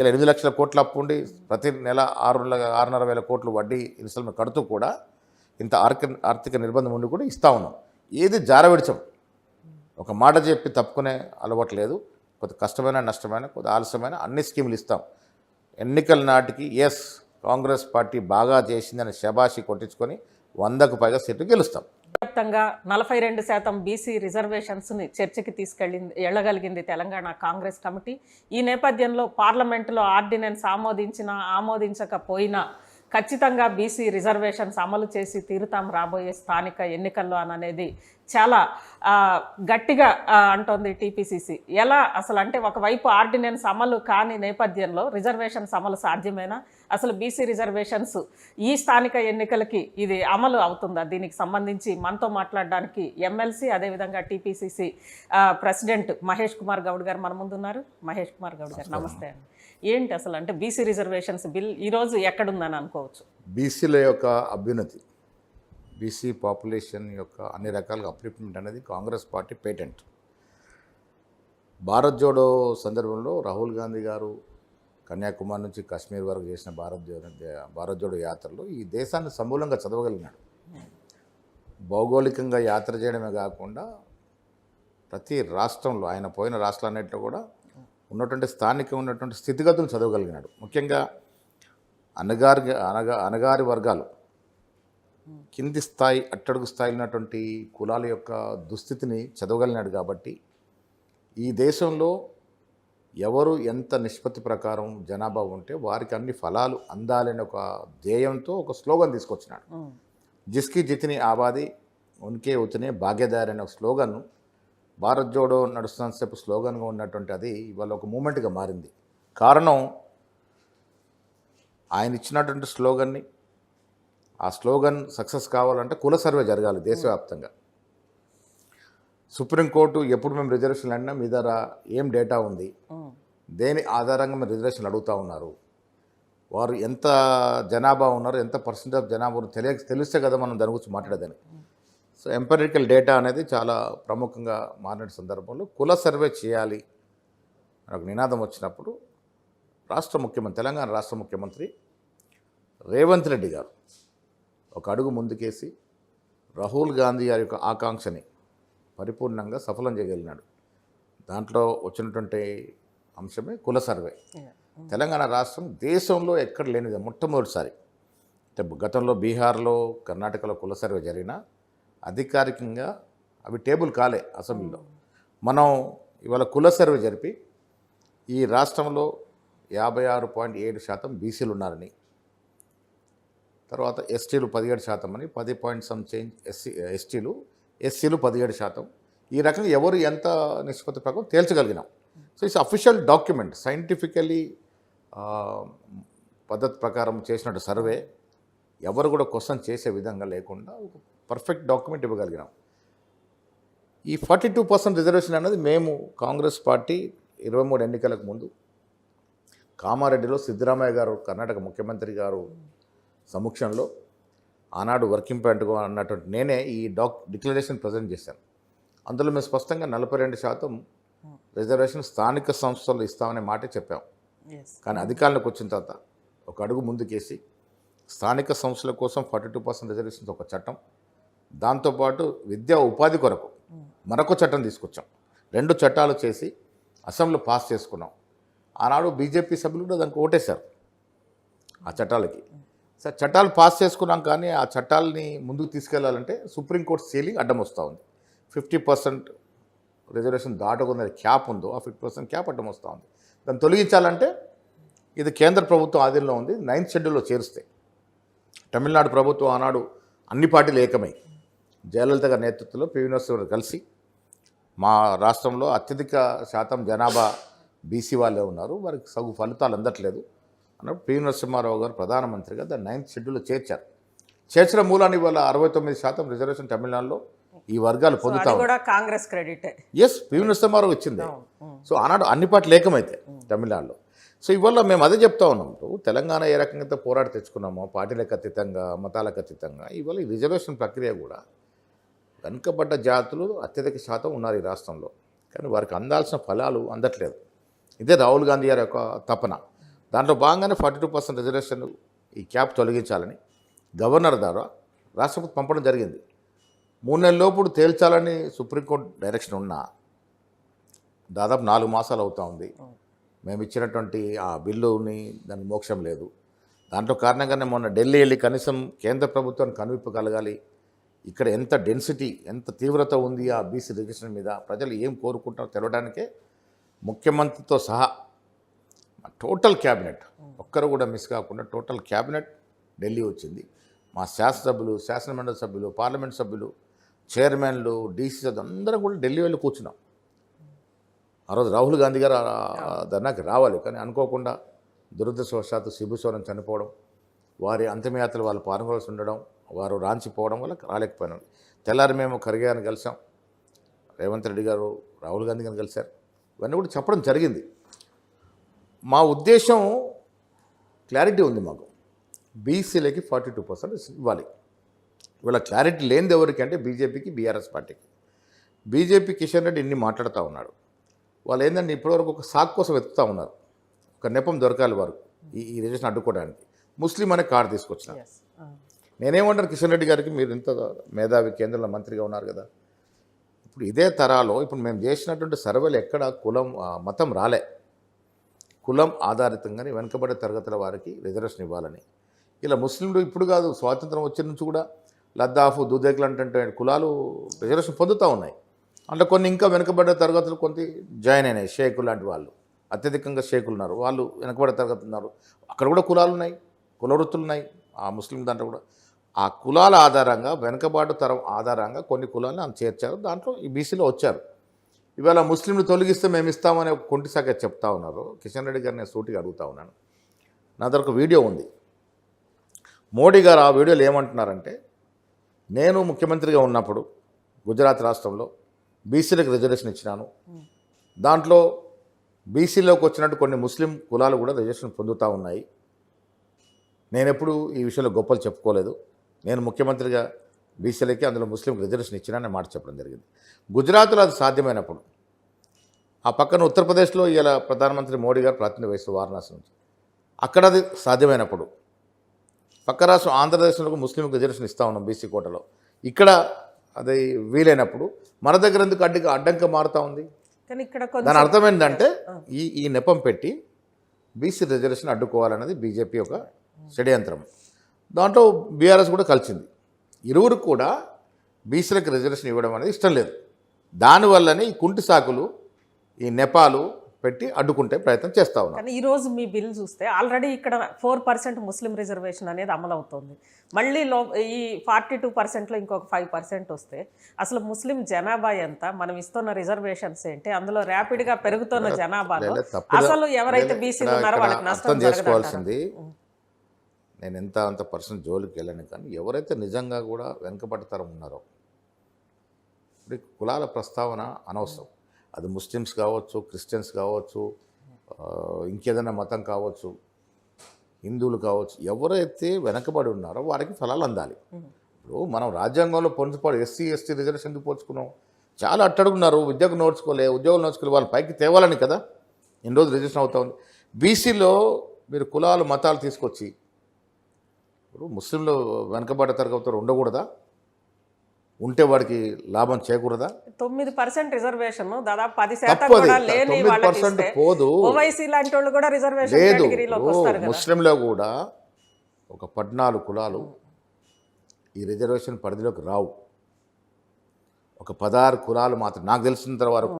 ఇలా 8 లక్షల కోట్ల అప్పు ఉండి ప్రతి నెల 6,500 కోట్లు వడ్డీ ఇన్స్టాల్మెంట్ కడుతూ కూడా ఇంత ఆర్థిక నిర్బంధం ఉండి కూడా ఇస్తూ ఉన్నాం. ఏది జారవిడిచం, ఒక మాట చెప్పి తప్పుకునే అలవాటు లేదు. కొద్ది కష్టమైన నష్టమైన కొద్ది ఆలస్యమైన అన్ని స్కీములు ఇస్తాం. ఎన్నికల నాటికి కాంగ్రెస్ పార్టీ బాగా చేసిందని శబాషి కొట్టించుకొని 100కు పైగా సీట్లు గెలుస్తాం. వ్యాప్తంగా 42% బీసీ రిజర్వేషన్స్ని చర్చకి వెళ్ళగలిగింది తెలంగాణ కాంగ్రెస్ కమిటీ. ఈ నేపథ్యంలో పార్లమెంటులో ఆర్డినెన్స్ ఆమోదించకపోయినా ఖచ్చితంగా బీసీ రిజర్వేషన్స్ అమలు చేసి తీరుతాం రాబోయే స్థానిక ఎన్నికల్లో అనేది చాలా గట్టిగా అంటోంది టీపీసీసీ. ఎలా అసలు అంటే ఒకవైపు ఆర్డినెన్స్ అమలు కాని నేపథ్యంలో రిజర్వేషన్స్ అమలు సాధ్యమేనా? అసలు బీసీ రిజర్వేషన్స్ ఈ స్థానిక ఎన్నికలకి ఇది అమలు అవుతుందా? దీనికి సంబంధించి మనతో మాట్లాడడానికి ఎమ్మెల్సీ అదేవిధంగా టీపీసీసీ ప్రెసిడెంట్ మహేష్ కుమార్ గౌడ్ గారు మన ముందు ఉన్నారు. మహేష్ కుమార్ గౌడ్ గారు నమస్తే అండి. ఏంటి అసలు అంటే బీసీ రిజర్వేషన్స్ బిల్ ఈరోజు ఎక్కడుందని అనుకోవచ్చు? బీసీల యొక్క అభ్యున్నతి, బీసీ పాపులేషన్ యొక్క అన్ని రకాలుగా అప్లిఫ్ట్మెంట్ అనేది కాంగ్రెస్ పార్టీ పేటెంట్. భారత్ జోడో సందర్భంలో రాహుల్ గాంధీ గారు కన్యాకుమారి నుంచి కాశ్మీర్ వరకు చేసిన భారత్ జోడో యాత్రలో ఈ దేశాన్ని సమూలంగా చదవగలిగినాడు. భౌగోళికంగా యాత్ర చేయడమే కాకుండా ప్రతి రాష్ట్రంలో ఆయన పోయిన రాష్ట్రాలన్నింటిలో కూడా ఉన్నటువంటి ఉన్నటువంటి స్థితిగతులు చదవగలిగినాడు. ముఖ్యంగా అనగారి వర్గాలు, కింది స్థాయి అట్టడుగు స్థాయి ఉన్నటువంటి కులాల యొక్క దుస్థితిని చదవగలిగినాడు. కాబట్టి ఈ దేశంలో ఎవరు ఎంత నిష్పత్తి ప్రకారం జనాభా ఉంటే వారికి అన్ని ఫలాలు అందాలని ఒక ధ్యేయంతో ఒక స్లోగన్ తీసుకొచ్చినాడు. జిస్కి జితిని ఆబాది ఉన్కే ఉతనే భాగ్యదారి అనే ఒక స్లోగన్ను భారత్ జోడో నడుస్తున్నంతసేపు స్లోగన్గా ఉన్నటువంటి అది ఇవాళ ఒక మూమెంట్గా మారింది. కారణం ఆయన ఇచ్చినటువంటి స్లోగన్ని, ఆ స్లోగన్ సక్సెస్ కావాలంటే కుల సర్వే జరగాలి దేశవ్యాప్తంగా. సుప్రీంకోర్టు ఎప్పుడు మేము రిజర్వేషన్లు అడినా మీ దగ్గర ఏం డేటా ఉంది, దేని ఆధారంగా మీరు రిజర్వేషన్లు అడుగుతూ ఉన్నారు, వారు ఎంత జనాభా ఉన్నారు, ఎంత పర్సెంటేజ్ జనాభా ఉన్నారు తెలిస్తే కదా మనం దాని గురించి మాట్లాడేదని. సో ఎంపెరికల్ డేటా అనేది చాలా ప్రముఖంగా మారిన సందర్భంలో కుల సర్వే చేయాలి అని ఒక నినాదం వచ్చినప్పుడు తెలంగాణ రాష్ట్ర ముఖ్యమంత్రి రేవంత్ రెడ్డి గారు ఒక అడుగు ముందుకేసి రాహుల్ గాంధీ గారి యొక్క ఆకాంక్షని పరిపూర్ణంగా సఫలం చేయగలిగినాడు. దాంట్లో వచ్చినటువంటి అంశమే కుల సర్వే. తెలంగాణ రాష్ట్రం దేశంలో ఎక్కడ లేనిది మొట్టమొదటిసారి. అంటే గతంలో బీహార్లో, కర్ణాటకలో కుల సర్వే జరిగినా అధికారికంగా అవి టేబుల్ కాలే అసెంబ్లీలో. మనం ఇవాళ కుల సర్వే జరిపి ఈ రాష్ట్రంలో 56.7% బీసీలు ఉన్నారని, తర్వాత ఎస్టీలు 17% అని, 10 ఎస్సీలు 17%, ఈ రకంగా ఎవరు ఎంత నిష్పత్తి ప్రకారం తేల్చగలిగినాం. So it's official document, scientifically పద్ధతి ప్రకారం చేసినట్టు సర్వే, ఎవరు కూడా క్వశ్చన్ చేసే విధంగా లేకుండా ఒక పర్ఫెక్ట్ డాక్యుమెంట్ ఇవ్వగలిగినాం. ఈ 42% రిజర్వేషన్ అన్నది మేము కాంగ్రెస్ పార్టీ 23 ఎన్నికలకు ముందు కామారెడ్డిలో సిద్ధరామయ్య గారు కర్ణాటక ముఖ్యమంత్రి గారు సమక్షంలో ఆనాడు వర్కింగ్ ప్రెసిడెంట్గా అన్నటువంటి నేనే ఈ డిక్లరేషన్ ప్రజెంట్ చేశాను. అందులో మేము స్పష్టంగా 42% రిజర్వేషన్ స్థానిక సంస్థలు ఇస్తామనే మాటే చెప్పాం. కానీ అధికారంలోకి వచ్చిన తర్వాత ఒక అడుగు ముందుకేసి స్థానిక సంస్థల కోసం 42% రిజర్వేషన్స్ ఒక చట్టం, దాంతోపాటు విద్యా ఉపాధి కొరకు మరొక చట్టం తీసుకొచ్చాం. 2 చట్టాలు చేసి అసెంబ్లీలో పాస్ చేసుకున్నాం. ఆనాడు బీజేపీ సభ్యులు కూడా దానికి ఓటేశారు ఆ చట్టాలకి. సార్ చట్టాలు పాస్ చేసుకున్నాం, కానీ ఆ చట్టాలని ముందుకు తీసుకెళ్లాలంటే సుప్రీంకోర్టు సీలింగ్ అడ్డం వస్తూ ఉంది. 50% రిజర్వేషన్ దాటకున్నది క్యాప్ ఉందో ఆ 50% క్యాప్ అడ్డం వస్తూ ఉంది. దాన్ని తొలగించాలంటే ఇది కేంద్ర ప్రభుత్వం ఆధీనంలో ఉంది. 9th షెడ్యూల్లో చేరిస్తే తమిళనాడు ప్రభుత్వం ఆనాడు అన్ని పార్టీలు ఏకమై జయలలిత గారి నేతృత్వంలో పివి నరసింహారావు కలిసి మా రాష్ట్రంలో అత్యధిక శాతం జనాభా బీసీ వాళ్ళే ఉన్నారు, వారికి సగు ఫలితాలు అందట్లేదు అన్నప్పుడు పివి నరసింహారావు గారు ప్రధానమంత్రిగా దాన్ని 9th షెడ్యూల్లో చేర్చారు. చేర్చిన మూలాన్ని ఇవాళ 69% రిజర్వేషన్ తమిళనాడులో ఈ వర్గాలు పొందుతారు. కాంగ్రెస్ క్రెడిట్. ఎస్, పివి నరసింహారావు ఇచ్చింది. సో ఆనాడు అన్ని పార్టీలు ఏకమైతే తమిళనాడులో. సో ఇవాళ మేము అదే చెప్తా ఉన్నాం, తెలంగాణ ఏ రకంగా పోరాడి తెచ్చుకున్నామో పార్టీలకు అతీతంగా, మతాలకు అతీతంగా, ఇవాళ ఈ రిజర్వేషన్ ప్రక్రియ కూడా వెనుకబడ్డ జాతులు అత్యధిక శాతం ఉన్నారు ఈ రాష్ట్రంలో, కానీ వారికి అందాల్సిన ఫలాలు అందట్లేదు. ఇదే రాహుల్ గాంధీ గారి యొక్క తపన. దాంట్లో భాగంగానే 42% రిజర్వేషన్ ఈ క్యాప్ తొలగించాలని గవర్నర్ ద్వారా రాష్ట్రపతి పంపడం జరిగింది. 3 నెలల లోపు తేల్చాలని సుప్రీంకోర్టు డైరెక్షన్ ఉన్నా దాదాపు 4 మాసాలు అవుతా ఉంది. మేము ఇచ్చినటువంటి ఆ బిల్లుని దానికి మోక్షం లేదు. దాంట్లో కారణంగానే మొన్న ఢిల్లీ వెళ్ళి కనీసం కేంద్ర ప్రభుత్వానికి కనువిప్పు కలగాలి, ఇక్కడ ఎంత డెన్సిటీ ఎంత తీవ్రత ఉంది ఆ బీసీ రిజర్వేషన్ మీద, ప్రజలు ఏం కోరుకుంటారో తెలవడానికే ముఖ్యమంత్రితో సహా టోటల్ క్యాబినెట్ ఒక్కరు కూడా మిస్ కాకుండా టోటల్ క్యాబినెట్ ఢిల్లీ వచ్చింది. మా శాసనసభ్యులు, శాసనమండలి సభ్యులు, పార్లమెంట్ సభ్యులు, చైర్మన్లు, డీసీ సభ్యులు అందరం కూడా ఢిల్లీ వెళ్ళి కూర్చున్నాం. ఆ రోజు రాహుల్ గాంధీ గారు ధర్నాకి రావాలి, కానీ అనుకోకుండా దురదృష్టవశాత్తు శిబు సోరెన్ చనిపోవడం, వారి అంతిమయాత్రలు వాళ్ళు పాల్గొనాల్సి ఉండడం, వారు రాంచిపోవడం వల్ల రాలేకపోయినాం. తెల్లారి మేము ఖర్గే గారిని కలిసాం, రేవంత్ రెడ్డి గారు రాహుల్ గాంధీ గారిని కలిశారు. ఇవన్నీ కూడా చెప్పడం జరిగింది. మా ఉద్దేశం క్లారిటీ ఉంది మాకు, బీసీలకి 42% ఇవ్వాలి. ఇవాళ క్లారిటీ లేనిది ఎవరికి అంటే బీజేపీకి, బీఆర్ఎస్ పార్టీకి. బీజేపీ కిషన్ రెడ్డి ఇన్ని మాట్లాడుతూ ఉన్నాడు. వాళ్ళు ఏంటంటే ఇప్పటివరకు ఒక సాకు కోసం వెతుకుతూ ఉన్నారు, ఒక నెపం దొరకాలి వారు ఈ రిజర్వేషన్ అడ్డుకోవడానికి. ముస్లిం అనే కార్డు తీసుకొచ్చినారు. నేనేమంటాను కిషన్ రెడ్డి గారికి, మీరు ఇంత మేధావి కేంద్రంలో మంత్రిగా ఉన్నారు కదా, ఇప్పుడు ఇదే తరాలో ఇప్పుడు మేము చేసినటువంటి సర్వేలు ఎక్కడ కులం మతం రాలే, కులం ఆధారితంగానే వెనుకబడే తరగతుల వారికి రిజర్వేషన్ ఇవ్వాలని. ఇలా ముస్లింలు ఇప్పుడు కాదు, స్వాతంత్రం వచ్చిన నుంచి కూడా లద్దాఫ్, దుదేకులు అంటే కులాలు రిజర్వేషన్ పొందుతూ ఉన్నాయి. అంటే కొన్ని ఇంకా వెనుకబడ్డ తరగతులు కొంత జాయిన్ అయినాయి. షేకులు లాంటి వాళ్ళు అత్యధికంగా షేకులు ఉన్నారు, వాళ్ళు వెనుకబడే తరగతులు ఉన్నారు. అక్కడ కూడా కులాలు ఉన్నాయి, కుల వృత్తులు ఉన్నాయి ఆ ముస్లిం దాంట్లో కూడా. ఆ కులాల ఆధారంగా వెనుకబాటు తరం ఆధారంగా కొన్ని కులాలను చేర్చారు, దాంట్లో ఈ బీసీలో వచ్చారు. ఇవాళ ముస్లింలు తొలగిస్తే మేము ఇస్తామని ఒక కొంటి సాగ చెప్తా ఉన్నారు. కిషన్ రెడ్డి గారిని నేను సూటిగా అడుగుతా ఉన్నాను. నా దగ్గర ఒక వీడియో ఉంది. మోడీ గారు ఆ వీడియోలో ఏమంటున్నారంటే, నేను ముఖ్యమంత్రిగా ఉన్నప్పుడు గుజరాత్ రాష్ట్రంలో బీసీలకు రిజర్వేషన్ ఇచ్చినాను, దాంట్లో బీసీలోకి వచ్చినట్టు కొన్ని ముస్లిం కులాలు కూడా రిజర్వేషన్ పొందుతూ ఉన్నాయి. నేను ఎప్పుడు ఈ విషయంలో గొప్పలు చెప్పుకోలేదు, నేను ముఖ్యమంత్రిగా బీసీలకి అందులో ముస్లింకి రిజర్వేషన్ ఇచ్చినా మాట చెప్పడం జరిగింది. గుజరాత్లో అది సాధ్యమైనప్పుడు, ఆ పక్కన ఉత్తరప్రదేశ్లో ఇలా ప్రధానమంత్రి మోడీ గారు ప్రాతినిధ్యం వహిస్తూ వారణాసి నుంచి, అక్కడ అది సాధ్యమైనప్పుడు, పక్క రాష్ట్రం ఆంధ్రప్రదేశ్లో ముస్లింకి రిజర్వేషన్ ఇస్తూ ఉన్నాం బీసీ కోటలో, ఇక్కడ అది వీలైనప్పుడు మన దగ్గర ఎందుకు అడ్డంగా మారుతూ ఉంది? కానీ ఇక్కడ దాని అర్థం ఏంటంటే ఈ నెపం పెట్టి బీసీ రిజర్వేషన్ అడ్డుకోవాలన్నది బీజేపీ ఒక షడ్యంత్రం. దాంట్లో బీఆర్ఎస్ కూడా కలిసింది. ఇరువురు కూడా బీసీలకు రిజర్వేషన్ ఇవ్వడం అనేది ఇష్టం లేదు. దానివల్లనే ఈ కుంటి సాకులు, ఈ నెపాలు పెట్టి అడ్డుకుంటే ప్రయత్నం చేస్తూ ఉన్నారు. కానీ ఈరోజు మీ బిల్ చూస్తే ఆల్రెడీ ఇక్కడ 4% ముస్లిం రిజర్వేషన్ అనేది అమలు అవుతుంది. మళ్ళీ ఈ 42%లో ఇంకొక 5% వస్తే అసలు ముస్లిం జనాభా ఎంత, మనం ఇస్తున్న రిజర్వేషన్స్ ఏంటి, అందులో ర్యాపిడ్గా పెరుగుతున్న జనాభాలో అసలు ఎవరైతే బీసీలు ఉన్నారో వాళ్ళకి నష్టం చేసుకోవాల్సింది. నేను అంత పర్సెంట్ జోలికి వెళ్ళను, కానీ ఎవరైతే నిజంగా కూడా వెనుకబడతరం ఉన్నారో, ఇప్పుడు కులాల ప్రస్తావన అనవసరం. అది ముస్లిమ్స్ కావచ్చు, క్రిస్టియన్స్ కావచ్చు, ఇంకేదైనా మతం కావచ్చు, హిందువులు కావచ్చు, ఎవరైతే వెనకబడి ఉన్నారో వారికి ఫలాలు అందాలి. ఇప్పుడు మనం రాజ్యాంగంలో పొందుపడి ఎస్సీ ఎస్టీ రిజర్వేషన్ ఎందుకు పోల్చుకున్నాం? చాలా అట్టడుగున్నారు, ఉద్యోగం ఉద్యోగులు నోచుకోలే, వాళ్ళు పైకి తేవాలని కదా ఇన్ని రోజులు రిజర్వేషన్ అవుతా ఉంది. బీసీలో మీరు కులాలు మతాలు తీసుకొచ్చి, ఇప్పుడు ముస్లింలు వెనకబడ్డ తరగతిలో ఉండకూడదా? ఉంటే వాడికి లాభం చేకూడదా? 9% రిజర్వేషన్ దాదాపు 10% కూడా లేని వాళ్ళకి ఇస్తే ఓవైసీ లాంటి వాళ్ళు కూడా రిజర్వేషన్ కేటగిరీలోకి వస్తారు కదా. ముస్లింలో కూడా ఒక 14 కులాలు ఈ రిజర్వేషన్ పరిధిలోకి రావు. ఒక 16 కులాలు మాత్రం నాకు తెలిసిన వరకు